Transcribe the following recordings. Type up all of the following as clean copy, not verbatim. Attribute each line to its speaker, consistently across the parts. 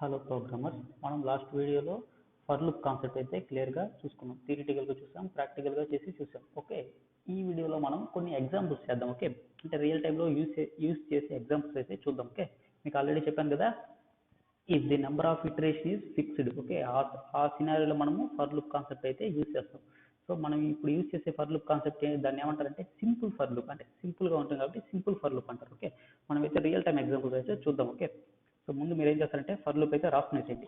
Speaker 1: Hello programmers, మనం last వీడియోలో for loop concept అయితే క్లియర్గా చూసుకున్నాం. థియరిటికల్గా చూసాం, ప్రాక్టికల్గా చేసి చూసాం. ఓకే, ఈ వీడియోలో మనం కొన్ని ఎగ్జాంపుల్స్ చేద్దాం. ఓకే, అంటే రియల్ టైంలో యూస్ చేసే ఎగ్జాంపుల్స్ అయితే చూద్దాం. ఓకే, మీకు ఆల్రెడీ చెప్పాను కదా, if the number of iteration is fixed. Okay, ఆ సినారియోలో మనము ఫర్ లూప్ కాన్సెప్ట్ అయితే యూస్ చేస్తాం. సో మనం ఇప్పుడు యూస్ చేసే ఫర్ లూప్ కాన్సెప్ట్ దాన్ని ఏమంటారంటే సింపుల్ ఫర్ లూప్, అంటే సింపుల్గా ఉంటుంది కాబట్టి సింపుల్ ఫర్ లూప్ అంటారు. ఓకే, మనం అయితే రియల్ టైం ఎగ్జాంపుల్స్ అయితే చూద్దాం. ఓకే, సో ముందు మీరు ఏం చేస్తారంటే ఫర్ లూప్ అయితే రాసుకునేసేయండి.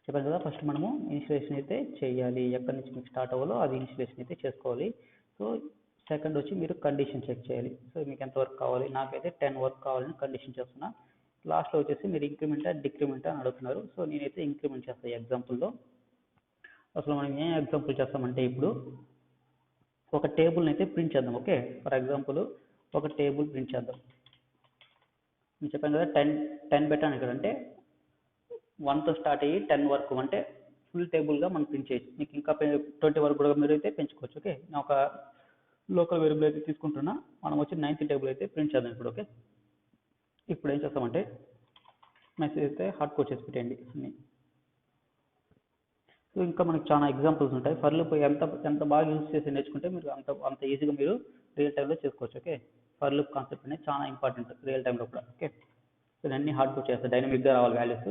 Speaker 1: చెప్పాను కదా, ఫస్ట్ మనము ఇనిషియలైజేషన్ అయితే చేయాలి. ఎక్కడి నుంచి మీకు స్టార్ట్ అవ్వాలో అది ఇనిషియలైజేషన్ అయితే చేసుకోవాలి. సో సెకండ్ వచ్చి మీరు కండిషన్ చెక్ చేయాలి. సో మీకు ఎంత వర్క్ కావాలి, నాకైతే 10 వర్క్ కావాలని కండిషన్ చేస్తున్నా. లాస్ట్లో వచ్చేసి మీరు ఇంక్రిమెంటా డిక్రిమెంటా అని అడుగుతున్నారు. సో నేనైతే ఇంక్రిమెంట్ చేస్తాను ఈ ఎగ్జాంపుల్లో. అసలు మనం ఏం ఎగ్జాంపుల్ చేస్తామంటే ఇప్పుడు ఒక టేబుల్ని అయితే ప్రింట్ చేద్దాం. ఓకే, ఫర్ ఎగ్జాంపుల్ ఒక టేబుల్ ప్రింట్ చేద్దాం. నేను చెప్పాను కదా, 10 పెట్టాను ఇక్కడ. అంటే 1తో స్టార్ట్ అయ్యి 10 వరకు, అంటే ఫుల్ టేబుల్గా మనం ప్రింట్ చేయొచ్చు. మీకు ఇంకా 20 వరకు కూడా మీరు అయితే పెంచుకోవచ్చు. ఓకే, నేను ఒక లోకల్ వేరియబుల్ అయితే తీసుకుంటున్నా. మనం వచ్చి 9th టేబుల్ అయితే ప్రింట్ చేద్దాం ఇప్పుడు. ఓకే, ఇప్పుడు ఏం చేస్తామంటే మెసేజ్ అయితే హార్డ్ కోడ్ చేసి పెట్టండి అన్ని. సో ఇంకా మనకి చాలా ఎగ్జాంపుల్స్ ఉంటాయి. ఫర్ లూప్ ఎంత బాగా యూజ్ చేసి నేర్చుకుంటే మీరు అంత ఈజీగా మీరు రియల్ టైంలో చేసుకోవచ్చు. ఓకే, ఫర్ లూప్ కాన్సెప్ట్ అనేది చాలా ఇంపార్టెంట్ రియల్ టైంలో కూడా. ఓకే, సో అన్ని హార్డ్ కోడ్ చేస్తాను, డైనమిక్గా రావాలి వాల్యూస్.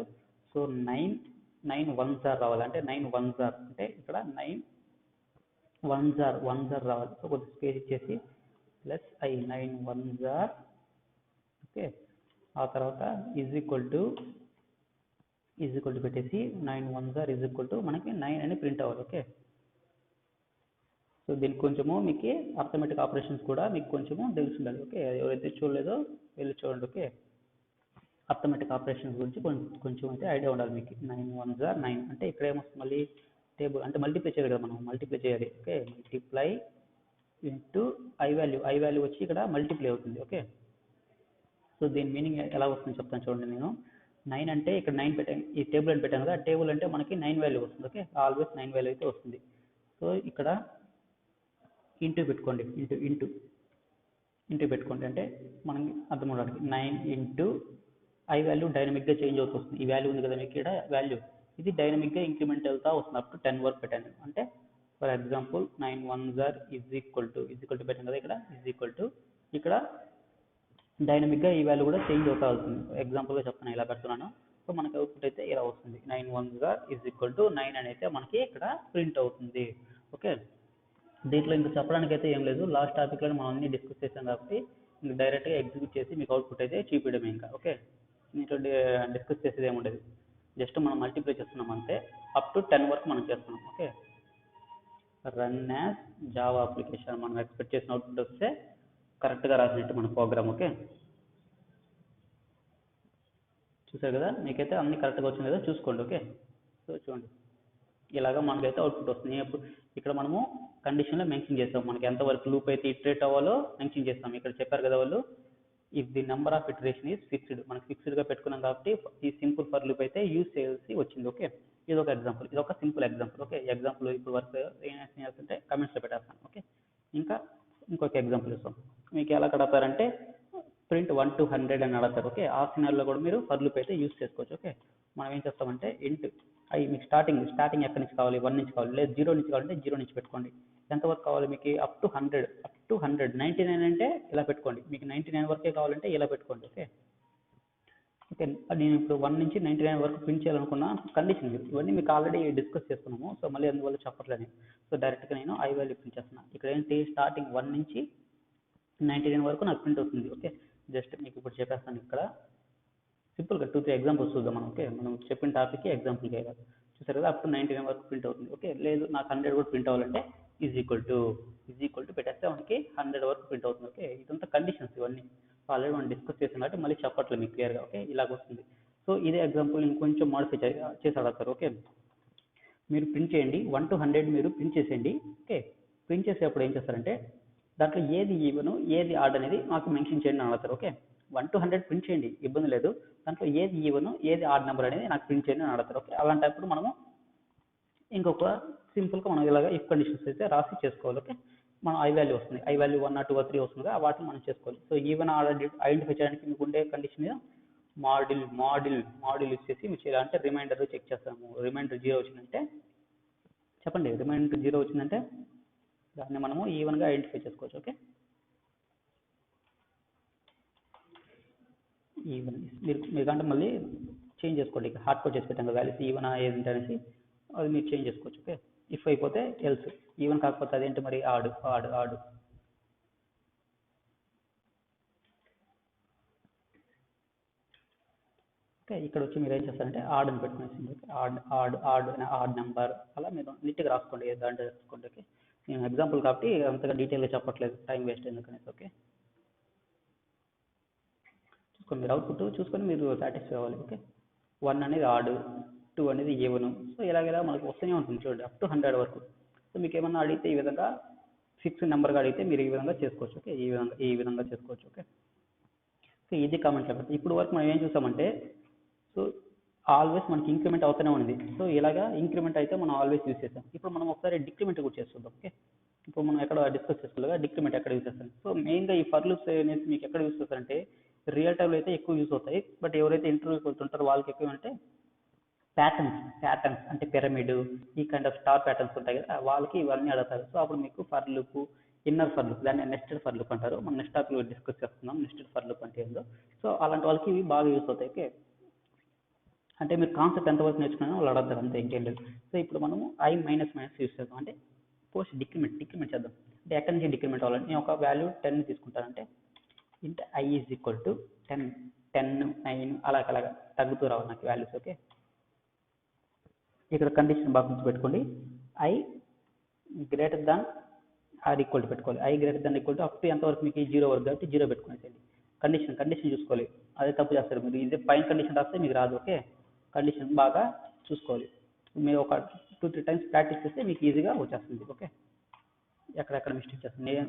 Speaker 1: సో 9 1s రావాలి. అంటే 9 1s అంటే ఇక్కడ 9 1s రావాలి. సో కొద్దిగా స్పేస్ ఇచ్చేసి ప్లస్ 9 1s. ఓకే, ఆ తర్వాత ఈజ్ ఈక్వల్ టు పెట్టేసి 9 1s మనకి 9 అని ప్రింట్ అవ్వాలి. ఓకే, సో దీనికి కొంచెము మీకు అర్థమెటిక్ ఆపరేషన్స్ కూడా మీకు కొంచెము తెలిసి ఉండాలి. ఓకే, ఎవరైతే చూడలేదో వెళ్ళి చూడండి. ఓకే, అర్థమెటిక్ ఆపరేషన్స్ గురించి కొంచెం అయితే ఐడియా ఉండాలి మీకు. 9 1s 9 అంటే ఇక్కడ ఏమొస్తుంది, మళ్ళీ టేబుల్ అంటే మల్టిప్లై చేయాలి కదా, మనం మల్టిప్లై చేయాలి. Okay, multiply into I value వచ్చి ఇక్కడ మల్టిప్లై అవుతుంది. ఓకే, సో దీని మీనింగ్ ఎలా వస్తుంది చెప్తాను చూడండి. నేను 9 అంటే ఇక్కడ 9 పెట్టాను, ఈ టేబుల్ అని పెట్టాను కదా, టేబుల్ అంటే మనకి 9 వాల్యూ వస్తుంది. ఓకే, ఆల్వేస్ 9 వాల్యూ అయితే వస్తుంది. సో ఇక్కడ ఇంటూ పెట్టుకోండి, ఇంటూ పెట్టుకోండి, అంటే మనకి అర్థం అవడానికి 9 ఇంటూ ఐ వాల్యూ డైనమిక్గా చేంజ్ అవుతూ వస్తుంది. ఈ వాల్యూ ఉంది కదా మీకు ఇక్కడ వాల్యూ, ఇది డైనమిక్గా ఇంక్రిమెంట్ అవుతా వస్తుంది. అప్ టు 10 వరకు పెట్టాను. అంటే for example 9 1s is equal to పెట్టాను కదా, ఇక్కడ డైనమిక్గా ఈ వాల్యూ కూడా చేంజ్ అవుతా వస్తుంది. ఎగ్జాంపుల్గా చెప్తాను, ఇలా పెడుతున్నాను. సో మనకి అవుట్పుట్ అయితే ఇలా వస్తుంది. 9 1s ఈజ్ ఈక్వల్ టు 9 అని అయితే మనకి ఇక్కడ ప్రింట్ అవుతుంది. ఓకే, దీంట్లో ఇంకా చెప్పడానికి అయితే ఏం లేదు. లాస్ట్ టాపిక్లో మనం అన్ని డిస్కస్ చేసాం కాబట్టి ఇంకా డైరెక్ట్గా ఎగ్జిక్యూట్ చేసి మీకు అవుట్పుట్ అయితే చూపించడమే ఇంకా. ఓకే, దీంట్లో డిస్కస్ చేసేది ఏముండదు, జస్ట్ మనం మల్టిప్లై చేస్తున్నాం అంతే. అప్ టు 10 వరకు మనం చేస్తున్నాం. Okay, run as Java application మనం ఎక్స్పెక్ట్ చేసిన అవుట్పుట్ వస్తే కరెక్ట్గా రాసినట్టు మన ప్రోగ్రామ్. ఓకే, చూసారు కదా, మీకైతే అన్ని కరెక్ట్గా వచ్చింది కదా, చూసుకోండి. ఓకే, సో చూడండి, ఇలాగా మనకైతే అవుట్పుట్ వస్తుంది. ఇక్కడ మనము కండిషన్లో మెన్షన్ చేస్తాం, మనకి ఎంతవరకు లూప్ అయితే ఇటరేట్ అవ్వాలో మెన్షన్ చేస్తాం. ఇక్కడ చెప్పారు కదా వాళ్ళు, if the number of iteration is fixed, మనకి ఫిక్స్డ్గా పెట్టుకున్నాం కాబట్టి ఈ సింపుల్ ఫర్ లూప్ అయితే యూజ్ చేయాల్సి వచ్చింది. ఓకే, ఇది ఒక ఎగ్జాంపుల్, ఇది ఒక సింపుల్ ఎగ్జాంపుల్. ఓకే, ఎగ్జాంపుల్ ఇప్పుడు వరకు ఏం చేస్తుంటే కమెంట్స్లో పెట్టేస్తాను. ఓకే, ఇంకా ఇంకొక ఎగ్జాంపుల్ ఇస్తాం. మీకు ఎలా కడతారంటే ప్రింట్ 1 to 100 అని అడతారు. ఓకే, ఆ సినారియోలో కూడా మీరు ఫర్ లూప్ అయితే యూజ్ చేసుకోవచ్చు. ఓకే, మనం ఏం చేస్తామంటే ఇంట్ మీకు స్టార్టింగ్ ఎక్కడి నుంచి కావాలి, 1 నుంచి కావాలి, లేదు 0 నుంచి కావాలంటే 0 నుంచి పెట్టుకోండి. ఎంతవరకు కావాలి మీకు, అప్ టు 100 99 అంటే ఇలా పెట్టుకోండి. మీకు 99 వరకే కావాలంటే ఇలా పెట్టుకోండి. ఓకే, ఓకే, నేను ఇప్పుడు 1 నుంచి 99 వరకు ప్రింట్ చేయాలనుకున్న కండిషన్ ఇవన్నీ మీకు ఆల్రెడీ డిస్కస్ చేసుకున్నాము. సో మళ్ళీ అందువల్ల చెప్పట్లేదు. సో డైరెక్ట్గా నేను ఐ వాల్యూ ప్రింట్ చేస్తున్నాను. ఇక్కడ ఏంటి, స్టార్టింగ్ 1 నుంచి 99 వరకు నాకు ప్రింట్ అవుతుంది. ఓకే, జస్ట్ మీకు ఇప్పుడు చెప్పేస్తాను. ఇక్కడ సింపుల్గా 2 3 ఎగ్జాంపుల్స్ చూద్దాం మనం. ఓకే, మనం చెప్పిన టాపిక్కి ఎగ్జాంపుల్ చేయాలి. చూసారు కదా, అప్ టు 99 వరకు ప్రింట్ అవుతుంది. ఓకే, లేదు నాకు 100 కూడా ప్రింట్ అవ్వాలంటే ఈజ్ ఈక్వల్ టు పెట్టేస్తే మనకి 100 వరకు ప్రింట్ అవుతుంది. ఓకే, ఇదంతా కండిషన్స్ ఇవన్నీ ఆల్రెడీ మనం డిస్కస్ చేసాం కాబట్టి మళ్ళీ చెప్పట్లేదు మీకు క్లియర్గా. ఓకే, ఇలాగ వస్తుంది. సో ఇదే ఎగ్జాంపుల్ ఇంకొంచెం మాడిఫై చేసి అడగతారు. ఓకే, మీరు ప్రింట్ చేయండి, 1 to 100 మీరు ప్రింట్ చేసేయండి. ఓకే, ప్రింట్ చేసేటప్పుడు ఏం చేస్తారంటే దాంట్లో ఏది ఈవెన్ ఏది ఆడ్ అనేది నాకు మెన్షన్ చేయండి అని అడుగుతారు. ఓకే, 1 to 100 ప్రింట్ చేయండి, ఇబ్బంది లేదు. దాంట్లో ఏది ఈవెన్ ఏది ఆడ్ నెంబర్ అనేది నాకు ప్రింట్ చేయండి అని అడుగుతారు. ఓకే, అలాంటప్పుడు మనము ఇంకొక సింపుల్గా మనం ఇలాగ ఇఫ్ కండిషన్స్ అయితే రాసి చేసుకోవాలి. ఓకే, మనం ఐ వాల్యూ వస్తుంది, ఐ వాల్యూ 1 or 2 or 3 వస్తుంది, వాటిని మనం చేసుకోవాలి. సో ఈవెన్ ఆడ్ ఐడెంటిఫై చేయడానికి మీకు ఉండే కండిషన్ మాడ్యూల్ యూస్ చేసి మీరు చేయాలంటే రిమైండర్ చెక్ చేస్తాము. రిమైండర్ 0 వచ్చిందంటే చెప్పండి, రిమైండర్ 0 వచ్చిందంటే దాన్ని మనము ఈవెన్గా ఐడెంటిఫై చేసుకోవచ్చు. ఓకే, ఈవెన్ మీరు కంటే మళ్ళీ చేంజ్ చేసుకోండి. ఇక హార్డ్ కోడ్ చేసి పెట్టాం కదా వాల్యూస్ ఈవెన్ ఏదంటే అనేసి అది మీరు చేంజ్ చేసుకోవచ్చు. ఓకే, ఇఫ్ అయిపోతే ఎల్స్, ఈవెన్ కాకపోతే అదేంటి మరి ఆడు. ఓకే, ఇక్కడ వచ్చి మీరు ఏం చేస్తారంటే ఆడ్ అని పెట్టుకునేసి ఆడ్ నెంబర్ అలా మీరు నీట్గా రాసుకోండి, దాంట్లో రాసుకోండి. ఓకే, నేను ఎగ్జాంపుల్ కాబట్టి అంతగా డీటెయిల్గా చెప్పట్లేదు, టైం వేస్ట్ ఎందుకనేసి. ఓకే, చూసుకోండి, మీరు అవుట్పుట్ చూసుకొని మీరు సాటిస్ఫై అవ్వాలి. ఓకే, 1 అనేది ఆడ్, 2 అనేది ఈవెన్. సో ఇలాగ మనకు వస్తూనే ఉంటుంది చూడండి, అప్ టు 100 వరకు. సో మీకు ఏమన్నా అడిగితే ఈ విధంగా ఫిక్స్ నెంబర్గా అడిగితే మీరు ఈ విధంగా చేసుకోవచ్చు. ఓకే, ఈ విధంగా చేసుకోవచ్చు. ఓకే, సో ఇది కామెంట్ చెప్పండి. ఇప్పుడు వరకు మనం ఏం చూసామంటే, సో ఆల్వేస్ మనకి ఇంక్రిమెంట్ అవుతూనే ఉంది. సో ఇలాగా ఇంక్రిమెంట్ అయితే మనం ఆల్వేస్ యూస్ చేస్తాం. ఇప్పుడు మనం ఒకసారి డిక్రిమెంట్ కూడా చేస్తుంటాం. ఓకే, ఇప్పుడు మనం ఎక్కడ డిస్కస్ చేసుకోలేగా డిక్రిమెంట్ ఎక్కడ యూస్ చేస్తాం. సో మెయిన్గా ఈ ఫర్ లూప్స్ అనేది మీకు ఎక్కడ యూస్ చేస్తారంటే రియల్ టైంలో అయితే ఎక్కువ యూస్ అవుతాయి. బట్ ఎవరైతే ఇంటర్వ్యూకి వెళ్తుంటారో వాళ్ళకి ఎక్కువ అంటే ప్యాటర్న్స్ అంటే పిరమిడ్, ఈ కైండ్ ఆఫ్ స్టార్ ప్యాటర్న్స్ ఉంటాయి కదా, వాళ్ళకి ఇవన్నీ అడుగుతారు. సో అప్పుడు మీకు for loop, inner for loop, దాన్ని నెస్టెడ్ ఫర్ లూప్ అంటారు. మనం నెక్స్ట్ టాపిక్లో డిస్కస్ చేస్తున్నాం నెస్టెడ్ ఫర్ లూప్ అంటే ఏందో. సో అలాంటి వాళ్ళకి ఇవి బాగా యూస్ అవుతాయి. ఓకే, అంటే మీరు కాన్సెప్ట్ ఎంతవరకు నేర్చుకున్నా వాళ్ళు అడగతారు, అంతే, ఇంకేం లేదు. సో ఇప్పుడు మనము I యూస్ చేద్దాం. అంటే పోస్ట్ డిక్రిమెంట్ చేద్దాం. అంటే ఎక్కడి నుంచి డిక్రిమెంట్ అవ్వాలంటే నేను ఒక వాల్యూ 10 తీసుకుంటానంటే ఇంట్ I ఈజ్ ఈక్వల్ టు 10 9 అలాగా తగ్గుతూ రావాలి నాకు వాల్యూస్. ఓకే, ఇక్కడ కండిషన్ బాగా గుర్తుపెట్టుకోండి, I greater than or equal to పెట్టుకోవాలి. I greater than equal to up to ఎంతవరకు మీకు 0 వరకు కాబట్టి 0 పెట్టుకునేసేయండి. కండిషన్ చూసుకోవాలి, అదే తప్పు చేస్తారు మీరు. ఇదే పైన కండిషన్ రాస్తే మీకు రాదు. ఓకే, కండిషన్ బాగా చూసుకోవాలి. మీరు ఒక 2-3 టైమ్స్ ప్రాక్టీస్ చేస్తే మీకు ఈజీగా వచ్చేస్తుంది. ఓకే, ఎక్కడెక్కడ మిస్టేక్ చేస్తుంది నేను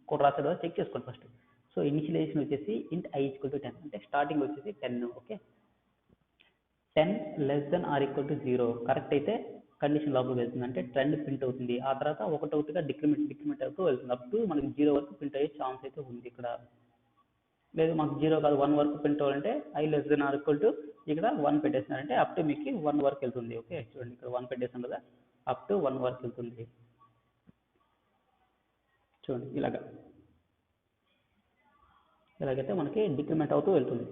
Speaker 1: కూడా రాసేదో చెక్ చేసుకోండి ఫస్ట్. సో ఇనిషియలైజేషన్ వచ్చేసి ఇంట్ I ఈక్వల్ టు 10 అంటే స్టార్టింగ్ వచ్చేసి 10. Okay, 10 less than or equal to 0 correct అయితే కండిషన్ లోపలికి వెళ్తుంది, అంటే ట్రెండ్ ప్రింట్ అవుతుంది. ఆ తర్వాత ఒకటొకటిగా డిక్రిమెంట్ అవుతూ వెళ్తుంది. అప్ టు మనకి 0 వరకు ప్రింట్ అయ్యే ఛాన్స్ అయితే ఉంది ఇక్కడ. లేదు మాకు 0 కాదు 1 వరకు ప్రింట్ అవ్వాలంటే I less than or equal to ఇక్కడ 1 పెట్టేసినారంటే అప్ టు మీకు 1 వరకు వెళ్తుంది. ఓకే, చూడండి ఇక్కడ 1 పెట్టేసాం కదా, అప్ టు 1 వరకు వెళ్తుంది. చూడండి ఇలాగైతే మనకి డిక్రిమెంట్ అవుతూ వెళ్తుంది.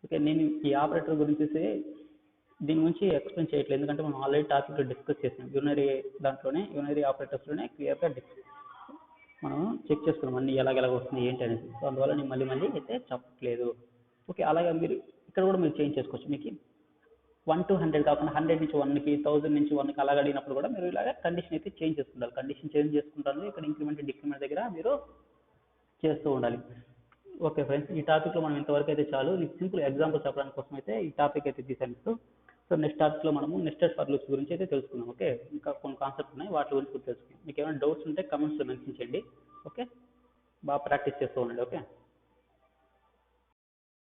Speaker 1: ఓకే, నేను ఈ ఆపరేటర్ గురించి దీని గురించి ఎక్స్ప్లెయిన్ చేయట్లేదు, ఎందుకంటే మనం ఆల్రెడీ టాపిక్లో డిస్కస్ చేసాం. యూనరీ ఆపరేటర్స్లోనే క్లియర్గా మనం చెక్ చేసుకున్నాం అన్ని ఎలాగ వస్తుంది ఏంటి అనేది. సో అందువల్ల నేను మళ్ళీ అయితే చెప్పట్లేదు. ఓకే, అలాగే మీరు ఇక్కడ కూడా మీరు చేంజ్ చేసుకోవచ్చు. మీకు 1 to 100 కాకుండా 100 నుంచి 1కి 1000 నుంచి 1కి అలాగ అడిగినప్పుడు కూడా మీరు ఇలాగ కండిషన్ అయితే చేంజ్ చేసుకుంటారు. కండిషన్ చేంజ్ చేసుకుంటారు ఇక్కడ ఇంక్రిమెంట్ డిక్రిమెంట్ దగ్గర మీరు చేస్తూ ఉండాలి. ఓకే ఫ్రెండ్స్, ఈ టాపిక్లో మనం ఇంతవరకు అయితే చాలు. మీకు సింపుల్ ఎగ్జాంపుల్ చెప్పడానికి కోసం అయితే ఈ టాపిక్ అయితే తీసాను. సో నెక్స్ట్ టాపిక్లో మనము నెస్టెడ్ ఫర్ లూప్స్ గురించి అయితే తెలుసుకుందాం. ఓకే, ఇంకా కొన్ని కాన్సెప్ట్స్ ఉన్నాయి, వాటి గురించి తెలుసుకుందాం. మీకు ఏమైనా డౌట్స్ ఉంటే కమెంట్స్లో మెన్షన్ చేయండి. ఓకే, బాగా ప్రాక్టీస్ చేస్తూ ఉండండి. ఓకే.